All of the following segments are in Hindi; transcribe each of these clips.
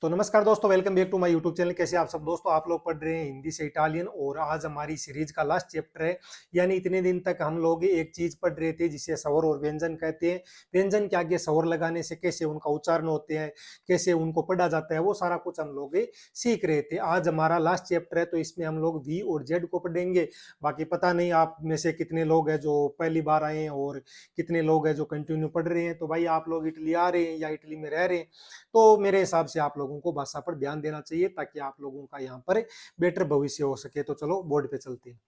तो नमस्कार दोस्तों, welcome back to my YouTube channel. कैसे आप सब दोस्तों? आप लोग पढ़ रहे हैं हिंदी से इटालियन और आज हमारी सीरीज का लास्ट चैप्टर है। यानी इतने दिन तक हम लोग एक चीज पढ़ रहे थे जिसे स्वर और व्यंजन कहते हैं। व्यंजन के आगे स्वर लगाने से कैसे उनका उच्चारण होते हैं, कैसे उनको पढ़ा जाता है, वो सारा कुछ हम लोग सीख रहे थे। आज हमारा लास्ट चैप्टर है तो इसमें हम लोग वी और जेड को पढ़ेंगे। बाकी पता नहीं आप में से कितने लोग हैं जो पहली बार आए हैं और कितने लोग हैं जो कंटिन्यू पढ़ रहे हैं। तो भाई आप लोग इटली आ रहे हैं या इटली में रह रहे हैं तो मेरे हिसाब से आप लोगों को भाषा पर ध्यान देना चाहिए ताकि आप लोगों का यहाँ पर बेटर भविष्य हो सके। तो चलो बोर्ड पे चलते हैं।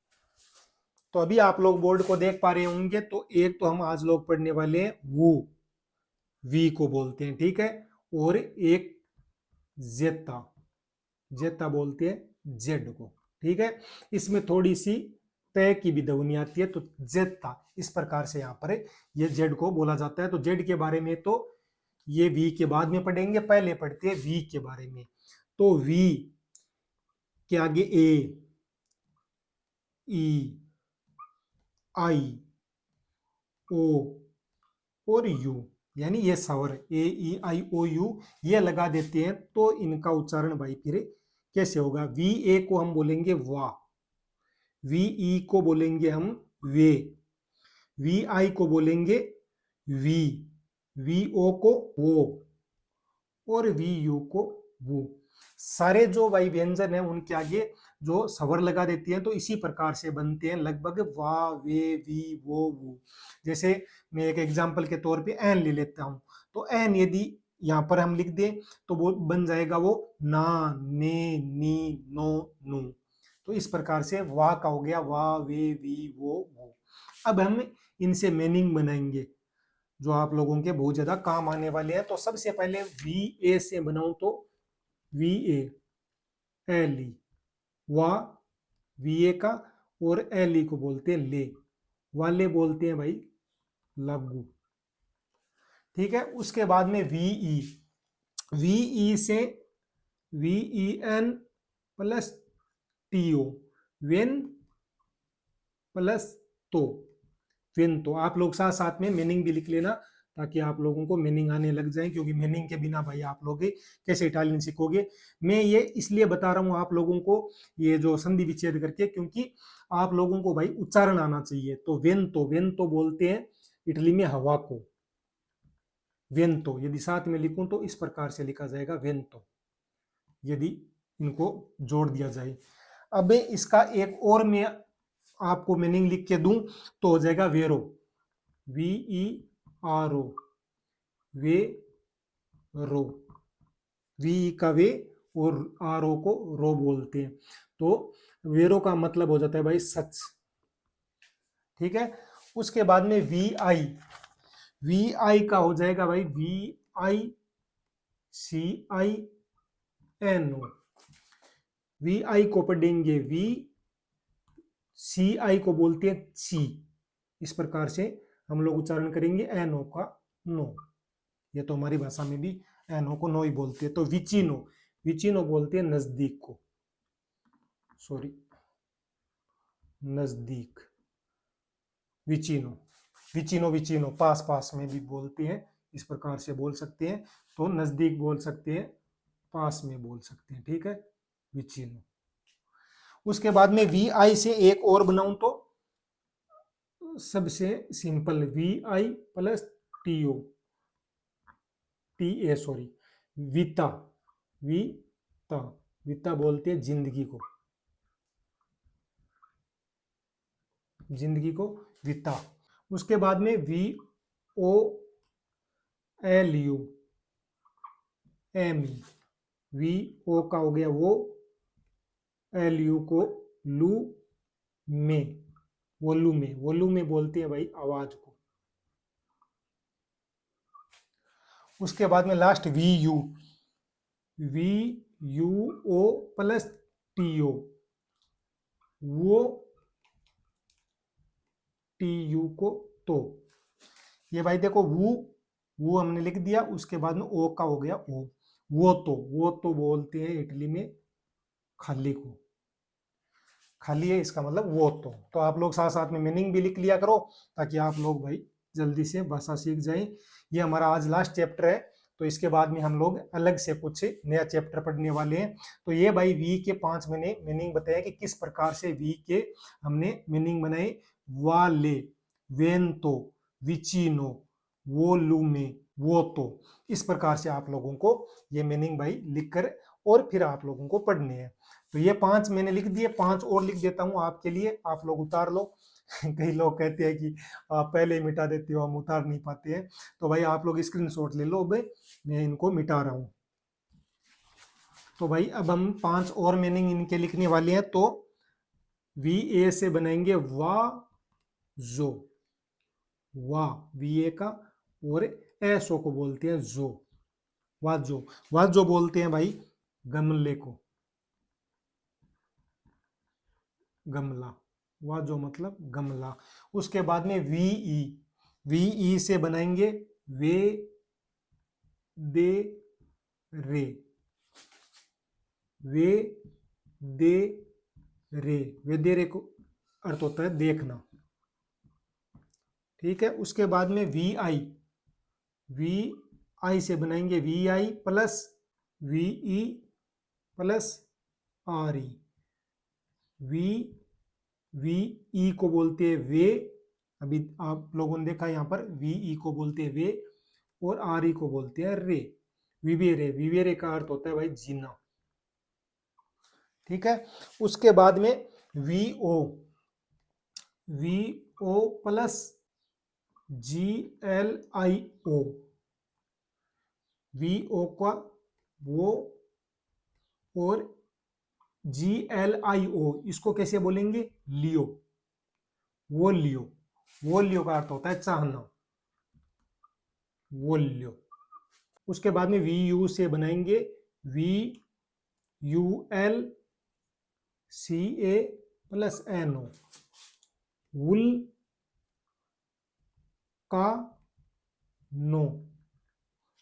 तो अभी आप लोग बोर्ड को देख पा रहे होंगे। तो एक तो हम आज लोग पढ़ने वाले हैं वो, वी को बोलते हैं, ठीक है। और एक जेता, जेता बोलते हैं जेड को, ठीक है। इसमें थोड़ी सी तय की भी ध्वनि आती है तो जेता, इस प्रकार से यहाँ पर ये जेड को बोला जाता है। तो जेड के बारे में तो ये वी के बाद में पढ़ेंगे, पहले पढ़ते हैं वी के बारे में। तो वी के आगे ए, ई, आई, ओ और यू, यानी ये स्वर ए, ई, आई, ओ, यू ये लगा देते हैं। तो इनका उच्चारण भाई फिर कैसे होगा? वी ए को हम बोलेंगे वा, वी ई को बोलेंगे हम वे, वी आई को बोलेंगे वी, वी ओ को वो और वी यू को वो। सारे जो भाई व्यंजन है उनके आगे जो स्वर लगा देती हैं तो इसी प्रकार से बनते हैं लगभग वा, वे, वी, वो। जैसे मैं एक एग्जांपल के तौर पे एन ले लेता हूं। तो एन यदि यहाँ पर हम लिख दें तो वो बन जाएगा वो ना, ने, नी, नो, नु। तो इस प्रकार से वाह का हो गया वा, वे, वी, वो। अब हम इनसे मीनिंग बनाएंगे जो आप लोगों के बहुत ज्यादा काम आने वाले हैं। तो सबसे पहले वी ए से बनाऊं तो वी ए, एल ई, वा वी ए का, और एल ई को बोलते हैं ले, वाले बोलते हैं भाई लघु, ठीक है। उसके बाद में वी ई से V E N plus T O, when plus to, when to. आप लोग साथ साथ में मीनिंग भी लिख लेना ताकि आप लोगों को मीनिंग आने लग जाए, क्योंकि मीनिंग के बिना भाई आप लोग कैसे इटालियन सीखोगे। मैं ये इसलिए बता रहा हूँ आप लोगों को ये जो संधि विच्छेद करके, क्योंकि आप लोगों को भाई उच्चारण आना चाहिए। तो वेन तो बोलते हैं इटली में हवा को, वेन तो यदि साथ में लिखूं तो इस प्रकार से लिखा जाएगा वेन तो, यदि इनको जोड़ दिया जाए। अब इसका एक और मैं आपको मीनिंग लिख के दूं तो हो जाएगा वेरो, वी ई आर ओ, वे रो, वी का वे और आर ओ को रो बोलते हैं। तो वेरो का मतलब हो जाता है भाई सच, ठीक है। उसके बाद में वी आई का हो जाएगा भाई V I C I N O, V I को पढ़ेंगे वी, सी आई को बोलते हैं ची, इस प्रकार से हम लोग उच्चारण करेंगे एन ओ का नो। ये तो हमारी भाषा में भी एन ओ को नो ही बोलते हैं। तो विचिनो, विचिनो बोलते हैं नजदीक को, सॉरी नजदीक, विचिनो, विचिनो पास पास में भी बोलते हैं, इस प्रकार से बोल सकते हैं। तो नजदीक बोल सकते हैं, पास में बोल सकते हैं, ठीक है, विचिनो। उसके बाद में वी आई से एक और बनाऊं तो सबसे simple V I plus T O, T A sorry, विता, विता, विता बोलते हैं जिंदगी को, जिंदगी को विता। उसके बाद में V O L U M E, V O का हो गया वो, एल यू को लू में, वोलू में बोलते हैं भाई आवाज को। उसके बाद में last V U O plus T O, वो टी यू को तो। ये भाई देखो वो हमने लिख दिया। उसके बाद में ओ का हो गया ओ, वो तो बोलते हैं इटली में खाली को, खाली है इसका मतलब वो तो आप लोग साथ साथ में मीनिंग भी लिख लिया करो ताकि आप लोग भाई जल्दी से भाषा सीख जाएं। ये हमारा आज लास्ट चैप्टर है तो इसके बाद में हम लोग अलग से कुछ नया चैप्टर पढ़ने वाले हैं। तो ये भाई वी के 5 मैंने मीनिंग बताया कि किस प्रकार से वी के हमने मीनिंग बनाए। वाले, वेंतो, विचिनो, वो लूमे, वो तो, इस प्रकार से आप लोगों को ये मीनिंग भाई लिखकर और फिर आप लोगों को पढ़ने हैं। तो ये 5 मैंने लिख दिए, 5 और लिख देता हूं आपके लिए, आप लोग उतार लो। कई लोग कहते हैं कि आप पहले ही मिटा देते हो, हम उतार नहीं पाते हैं। तो भाई आप लोग स्क्रीनशॉट ले लो, अब मैं इनको मिटा रहा हूं। तो भाई अब हम 5 और मीनिंग इनके लिखने वाले हैं। तो वी ए से बनाएंगे वा जो, वा वी ए का, और एसो को बोलते हैं जो, वाजो। वाजो बोलते हैं भाई गमले को, गमला, वाजो मतलब गमला। उसके बाद में वी ई से बनाएंगे वे दे रे, वे दे रे, वे दे रे को अर्थ होता है देखना, ठीक है। उसके बाद में वी आई से बनाएंगे V I plus V E plus R E, V E को बोलते हैं वे, अभी आप लोगों ने देखा यहां पर वी ई को बोलते हैं वे, और आर ई को बोलते हैं रे, विवेरे। विवेरे का अर्थ होता है भाई जीना, ठीक है। उसके बाद में V O plus G L I O, V O का वो, और जी एल आई ओ इसको कैसे बोलेंगे, लियो, वो लियो। वो लियो का अर्थ होता है चाहना, वो लियो। उसके बाद में वी यू से बनाएंगे V U L C A plus N O, वुल का नो,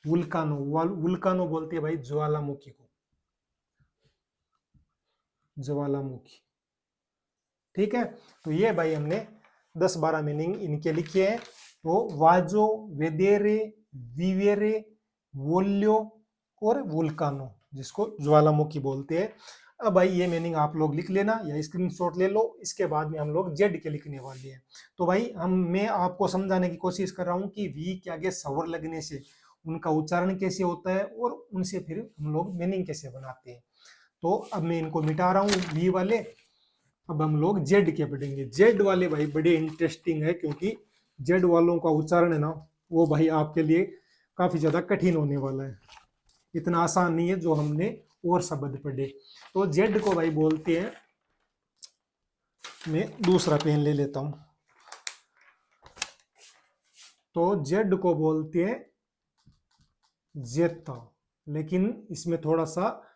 वुल्कानो, वुल्कानो बोलते हैं भाई ज्वालामुखी को, ज्वालामुखी, ठीक है। तो ये भाई हमने 10-12 मीनिंग इनके लिखे हैं। तो वाजो, वेदेरे, विवेरे, वोल्यो और वुल्कानो, जिसको ज्वालामुखी बोलते हैं। अब भाई ये मीनिंग आप लोग लिख लेना या स्क्रीनशॉट ले लो। इसके बाद में हम लोग जेड के लिखने वाले हैं। तो भाई मैं आपको समझाने की कोशिश कर रहा हूं कि वी के आगे स्वर लगने से उनका उच्चारण कैसे होता है और उनसे फिर हम लोग मीनिंग कैसे बनाते हैं। तो अब मैं इनको मिटा रहा हूं वी वाले, अब हम लोग जेड के पढ़ेंगे। जेड वाले भाई बड़े इंटरेस्टिंग है, क्योंकि जेड वालों का उच्चारण है ना, वो भाई आपके लिए काफी ज्यादा कठिन होने वाला है, इतना आसान नहीं है जो हमने और शब्द पढ़े। तो जेड को भाई बोलते हैं, मैं दूसरा पेन ले लेता हूं। तो जेड को बोलते हैं जेता, लेकिन इसमें थोड़ा सा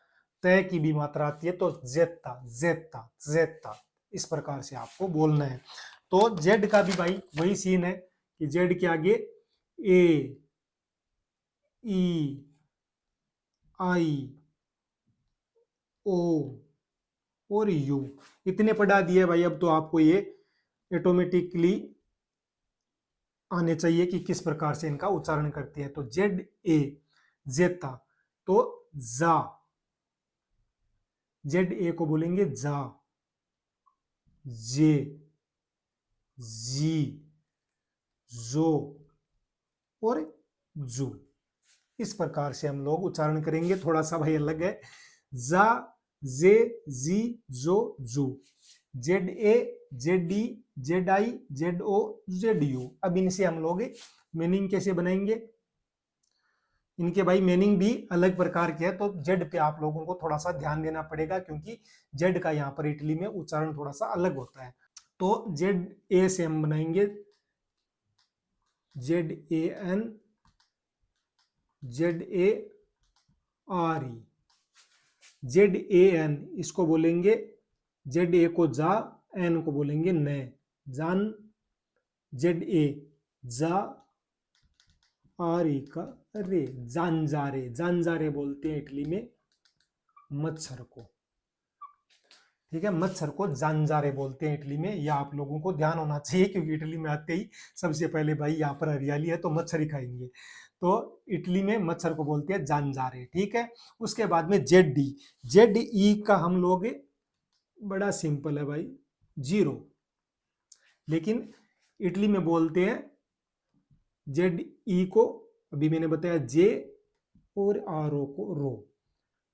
तय की भी मात्रा आती है, तो जेता जेता जेता, इस प्रकार से आपको बोलना है। तो जेड का भी भाई वही सीन है कि जेड के आगे ए ई आई ओ और यू इतने पढ़ा दिए भाई। अब तो आपको ये ऑटोमेटिकली आने चाहिए कि किस प्रकार से इनका उच्चारण करते हैं। तो जेड ए जेता, तो जा, जेड ए को बोलेंगे जा, जे, जी, जो और जू, इस प्रकार से हम लोग उच्चारण करेंगे। थोड़ा सा भाई अलग है, जा, जे, जी, जो, जू, Z A, Z D, Z I, Z O, Z U. अब इनसे हम लोग मीनिंग कैसे बनाएंगे, इनके भाई मीनिंग भी अलग प्रकार के है। तो जेड पे आप लोगों को थोड़ा सा ध्यान देना पड़ेगा, क्योंकि जेड का यहाँ पर इटली में उच्चारण थोड़ा सा अलग होता है। तो जेड ए से हम बनाएंगे Z A N, Z A R E, Z A N इसको बोलेंगे, जेड ए को जा, एन को बोलेंगे न, जान, जेड ए जा, आर ई का रे, जानजारे, जानजारे बोलते हैं इटली में मच्छर को। ठीक है। मच्छर को जानजारे बोलते हैं इटली में, यह आप लोगों को ध्यान होना चाहिए, क्योंकि इटली में आते ही सबसे पहले भाई यहाँ पर हरियाली है तो मच्छर ही खाएंगे। तो इटली में मच्छर को बोलते हैं जानजारे। ठीक है। उसके बाद में जेड ई, जेड ई का हम लोग बड़ा सिंपल है भाई, जीरो, लेकिन इटली में बोलते हैं जेड ई को, अभी मैंने बताया जे और आर ओ को रो,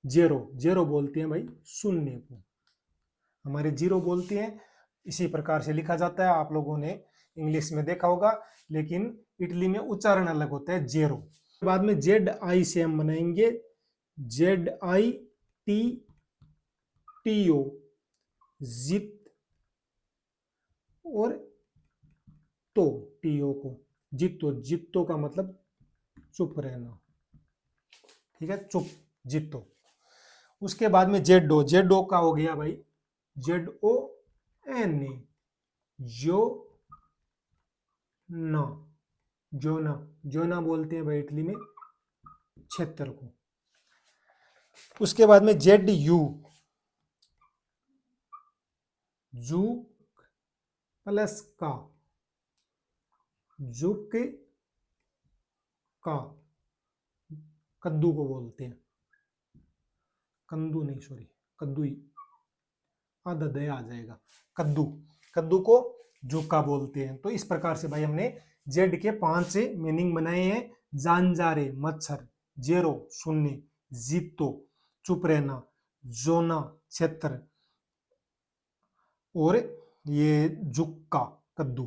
जेरो, जेरो बोलते हैं भाई शून्य को, हमारे जीरो बोलते हैं। इसी प्रकार से लिखा जाता है, आप लोगों ने इंग्लिश में देखा होगा, लेकिन इटली में उच्चारण अलग होता है, जेरो। बाद में जेड आई से हम बनाएंगे Z I T T O, जित और तो, टी ओ को जितो, जितो का मतलब चुप रहना। ठीक है, चुप, जितो। उसके बाद में जेड ओ, जेड ओ का हो गया भाई जेड ओ एन ए, जो ना, जोना, जोना बोलते हैं भाई इटली में क्षेत्र को। उसके बाद में जेड यू, जू प्लस का, जुक का, कद्दू को बोलते हैं, कद्दू नहीं सॉरी, कद्दू ही आधा दया आ जाएगा, कद्दू, कद्दू को जुका बोलते हैं। तो इस प्रकार से भाई हमने जेड के 5 मीनिंग बनाए हैं, जानजारे मच्छर, जेरो शून्य, जीतो चुप रहना, जोना क्षेत्र, और ये जुक्का कद्दू।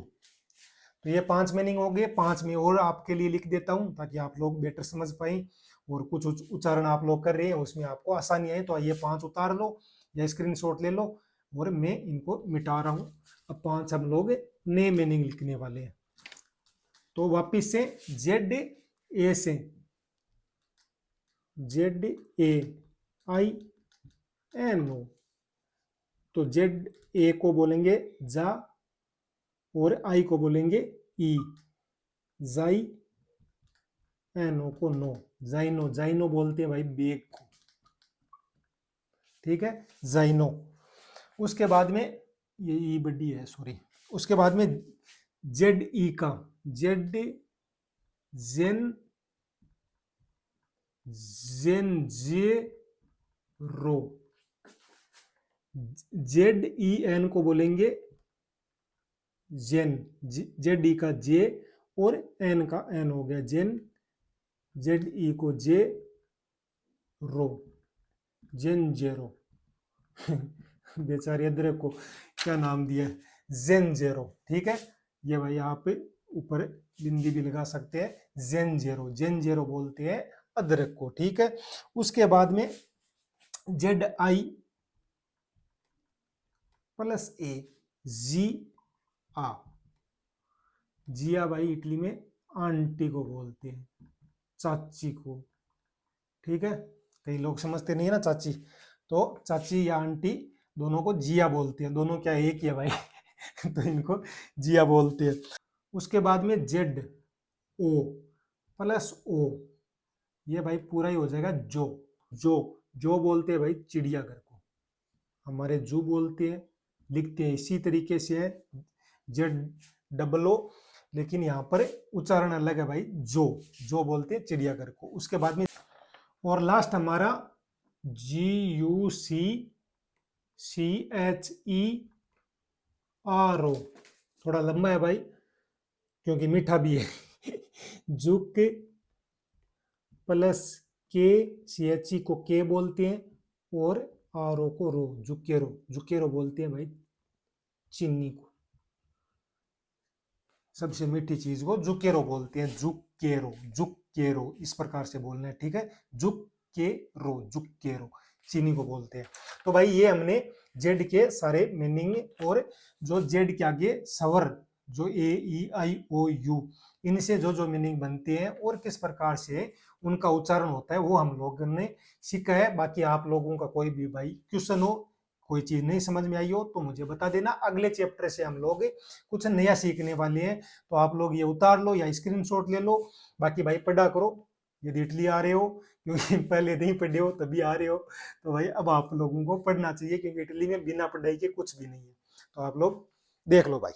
तो ये 5 मीनिंग हो गए। 5 में और आपके लिए लिख देता हूं ताकि आप लोग बेटर समझ पाए, और कुछ उच्चारण आप लोग कर रहे हैं उसमें आपको आसानी आए, तो ये 5 उतार लो या स्क्रीनशॉट ले लो, और मैं इनको मिटा रहा हूं। अब 5 हम लोग नए मीनिंग लिखने वाले हैं। तो वापिस से जेड ए से, जेड ए आई एन ओ, तो जेड ए को बोलेंगे जा और आई को बोलेंगे ई, जाई, एन ओ को नो, जाइनो, जाइनो बोलते हैं भाई बेग को। ठीक है, जाइनो। उसके बाद में ये ई बड़ी है सॉरी, उसके बाद में जेड ई का, जेड जेन, जेन जे रो, जेड ई एन को बोलेंगे जेन, जेड ई का जे और एन का एन हो गया जेन, जेड ई को जे रो, जेन जेरो बेचारे अदरक को क्या नाम दिया है, जेन जेरो। ठीक है, ये भाई आप ऊपर बिंदी भी लगा सकते हैं, जेन जेरो, जेन जेरो बोलते हैं अदरक को। ठीक है, उसके बाद में जेड आई प्लस ए, जी आ, जिया भाई इटली में आंटी को बोलते हैं, चाची को। ठीक है, कई लोग समझते नहीं है ना चाची, तो चाची या आंटी दोनों को जिया बोलते हैं, दोनों क्या एक ही है भाई तो इनको जिया बोलते हैं। उसके बाद में जेड ओ प्लस ओ, ये भाई पूरा ही हो जाएगा जो, जो, जो बोलते हैं भाई चिड़ियाघर को, हमारे जू बोलते हैं, लिखते हैं इसी तरीके से है जेड डबल ओ, लेकिन यहाँ पर उच्चारण अलग है भाई, जो, जो बोलते हैं चिड़ियाघर को। उसके बाद में और लास्ट हमारा G U C C H E R O, थोड़ा लंबा है भाई क्योंकि मीठा भी है जुक प्लस के, सी एच ई को के बोलते हैं, और आर ओ को रो, जुकेरो, जुकेरो बोलते हैं भाई चीनी को, सबसे मीठी चीज को जुकेरो बोलते हैं, जुकेरो, जुकेरो इस प्रकार से बोलना है। ठीक है, जुकेरो, जुकेरो चीनी को बोलते हैं। तो भाई ये हमने जेड के सारे मीनिंग, और जो जेड के आगे स्वर जो ए ई आई ओ यू, इनसे जो जो मीनिंग बनते हैं और किस प्रकार से उनका उच्चारण होता है वो हम लोगों ने सीखा है। बाकी आप लोगों का कोई भी भाई क्वेश्चन हो, कोई चीज नहीं समझ में आई हो तो मुझे बता देना, अगले चैप्टर से हम लोग कुछ नया सीखने वाले हैं, तो आप लोग ये उतार लो या स्क्रीनशॉट ले लो, बाकी भाई पढ़ा करो। यदि इटली आ रहे हो, क्योंकि पहले नहीं पढ़े हो तभी आ रहे हो, तो भाई अब आप लोगों को पढ़ना चाहिए, क्योंकि इटली में बिना पढ़ाई के कुछ भी नहीं है। तो आप लोग देख लो भाई।